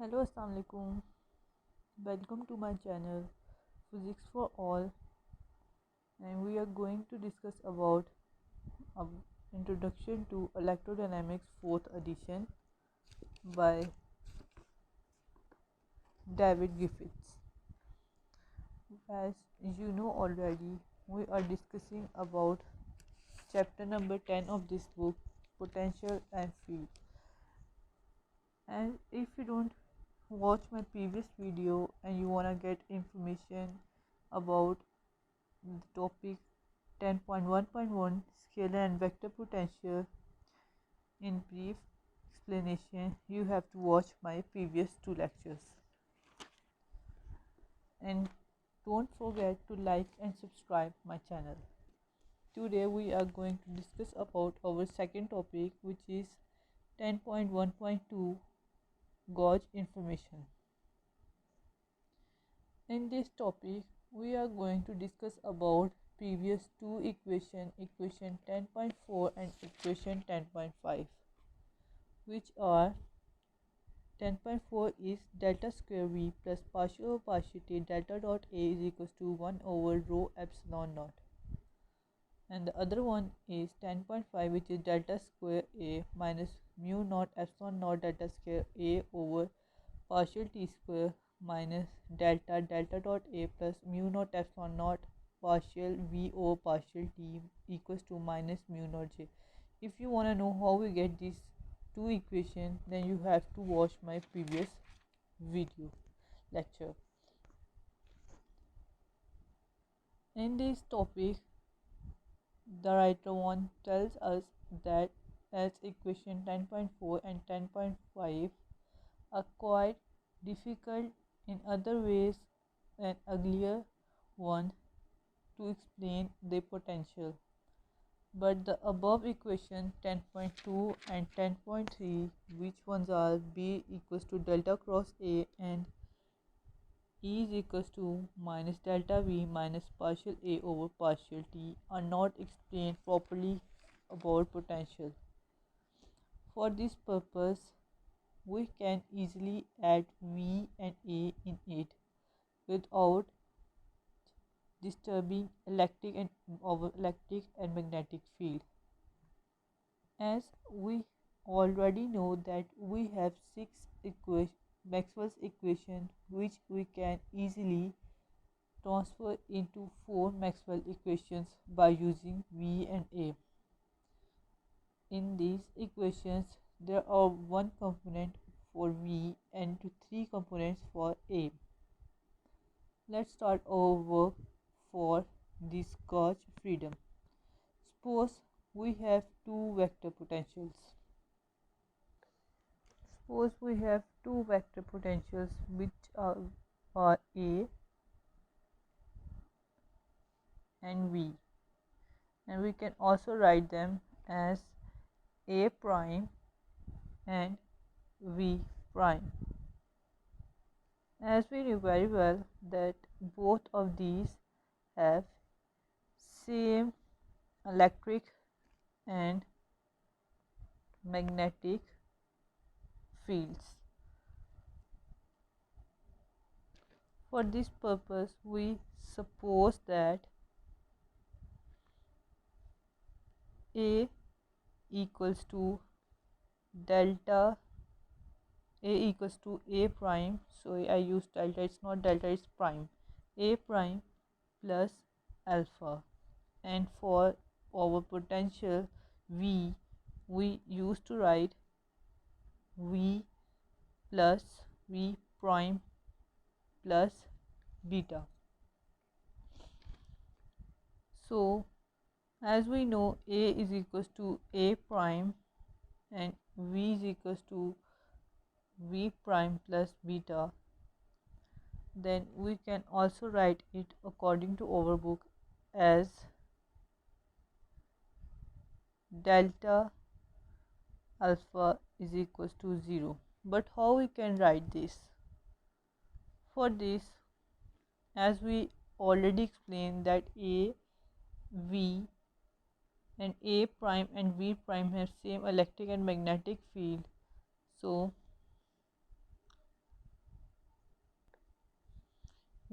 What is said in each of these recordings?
Hello, Assalamu alaikum. Welcome to my channel Physics for All, and we are going to discuss about a introduction to electrodynamics 4th edition by David Griffiths. As you know already, we are discussing about chapter number 10 of this book, potential and field. And if you don't watch my previous video and you want to get information about the topic 10.1.1 scalar and vector potential in brief explanation, you have to watch my previous two lectures. And don't forget to like and subscribe my channel. Today we are going to discuss about our second topic, which is 10.1.2 gauge information. In this topic we are going to discuss about previous two equation 10.4 and equation 10.5, which are 10.4 is delta square v plus partial over partial t delta dot a is equals to 1 over rho epsilon naught, and the other one is 10.5, which is delta square a minus mu naught epsilon naught delta square a over partial t square minus delta dot a plus mu naught epsilon naught partial v over partial t equals to minus mu naught j. If you want to know how we get these two equations, then you have to watch my previous video lecture. In this topic, the writer one tells us that as equation 10.4 and 10.5 are quite difficult in other ways and uglier one to explain their potential, but the above equation 10.2 and 10.3, which ones are b equals to delta cross a and e is equals to minus delta v minus partial a over partial t, are not explained properly about potential. For this purpose, we can easily add v and a in it without disturbing electric and magnetic field. As we already know that we have six Maxwell's equation, which we can easily transfer into four Maxwell equations by using v and a. In these equations, there are one component for v and three components for a. Let's start our work for this gauge freedom. Suppose we have two vector potentials. Suppose we have two vector potentials which are a and v, and we can also write them as a prime and v prime. As we know very well that both of these have same electric and magnetic fields. For this purpose, we suppose that a equals to delta a equals to a prime, so I use delta, it's not delta, it's prime, a prime plus alpha, and for our potential v, we used to write v plus v prime plus beta. So as we know, a is equals to a prime and v is equals to v prime plus beta, then we can also write it according to our book as delta alpha is equals to 0. But how we can write this? For this, as we already explained that a, v and a prime and v prime have same electric and magnetic field, so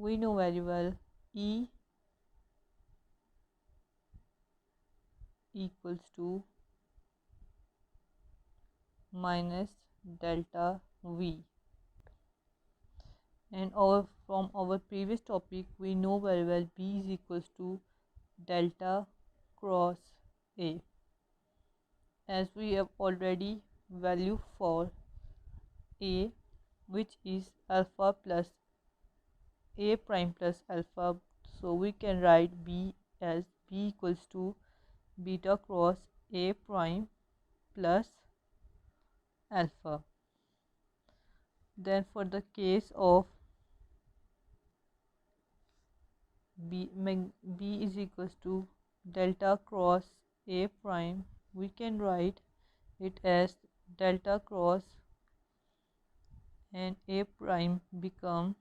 we know very well E equals to minus delta V, and from our previous topic we know very well B is equals to delta cross A, as we have already value for A, which is alpha plus A prime plus alpha, so we can write B as B equals to beta cross A prime plus alpha. Then for the case of B is equals to delta cross A prime, we can write it as delta cross and A prime become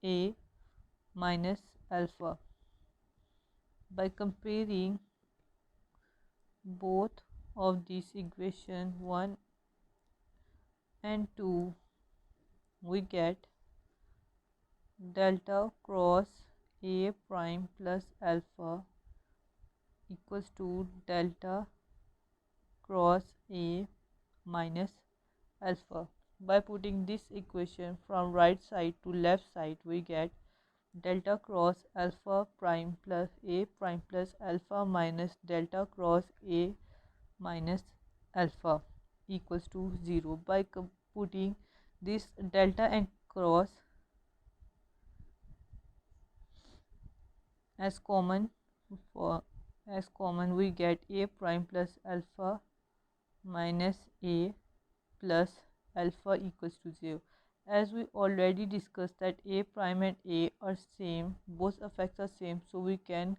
A minus alpha. By comparing both of these equation 1 and 2, we get delta cross A prime plus alpha equals to delta cross A minus alpha. By putting this equation from right side to left side, we get delta cross alpha prime plus A prime plus alpha minus delta cross A minus alpha equals to 0. By putting this delta and cross as common, we get A prime plus alpha minus A plus alpha equals to 0. As we already discussed that A prime and A are same, both effects are same, so we can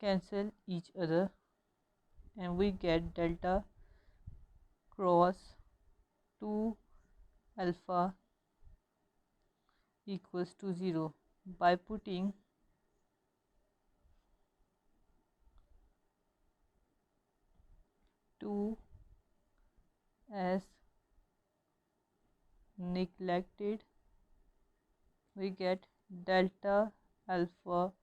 cancel each other and we get delta cross 2 alpha equals to 0. By putting two as neglected, we get delta alpha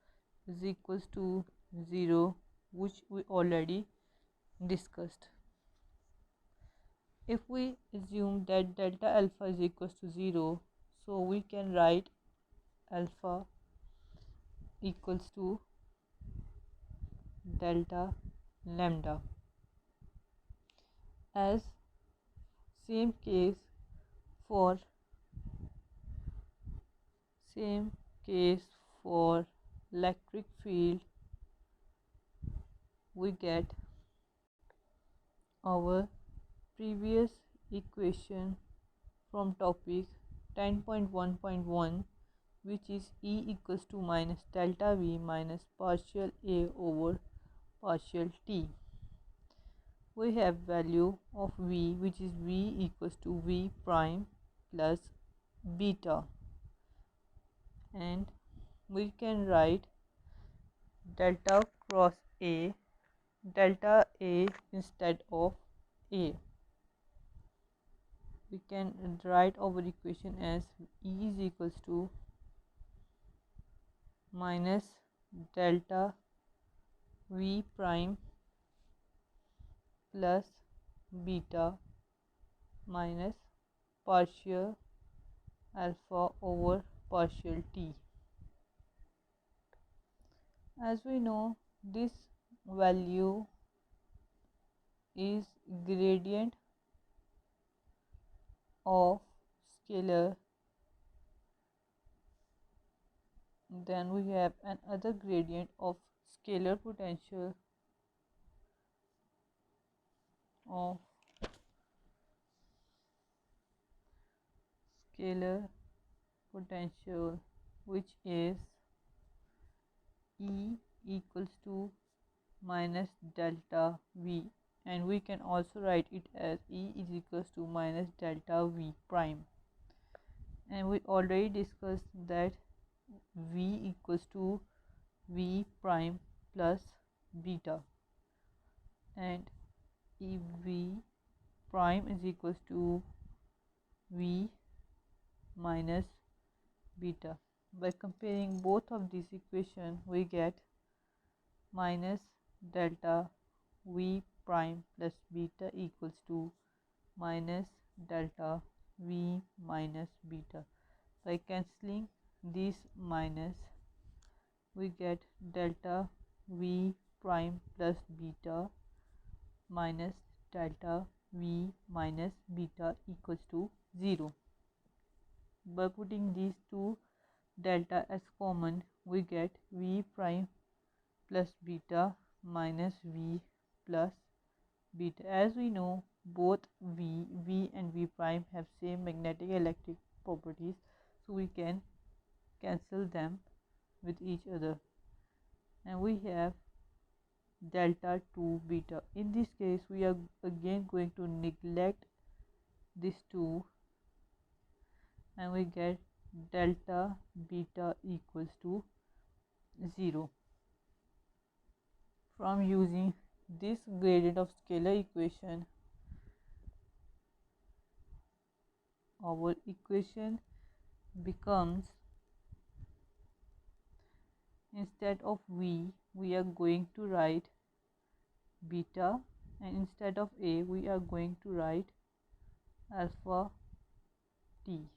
is equals to 0, which we already discussed. If we assume that delta alpha is equals to 0, so we can write alpha equals to delta lambda. As same case for electric field, we get our previous equation from topic 10.1.1, which is E equals to minus delta V minus partial A over partial T. We have value of V, which is V equals to V prime plus beta, and we can write delta cross A, delta A instead of A. We can write our equation as E is equals to minus delta V prime plus beta minus partial alpha over partial T. As we know, this value is gradient of scalar. Then we have another gradient of scalar potential of which is E equals to minus delta V, and we can also write it as E is equals to minus delta V prime. And we already discussed that V equals to V prime plus beta, and if V prime is equals to V minus beta. By comparing both of these equations, we get minus delta v prime plus beta equals to minus delta v minus beta. By cancelling these minus, we get delta v prime plus beta minus delta v minus beta equals to 0. By putting these two delta as common, we get v prime plus beta minus v plus beta. As we know, both v and v prime have same magnetic electric properties, so we can cancel them with each other, and we have delta 2 beta. In this case, we are again going to neglect this 2, and we get delta beta equals to 0. From using this gradient of scalar equation, our equation becomes, instead of v, we are going to write beta, and instead of a, we are going to write alpha t.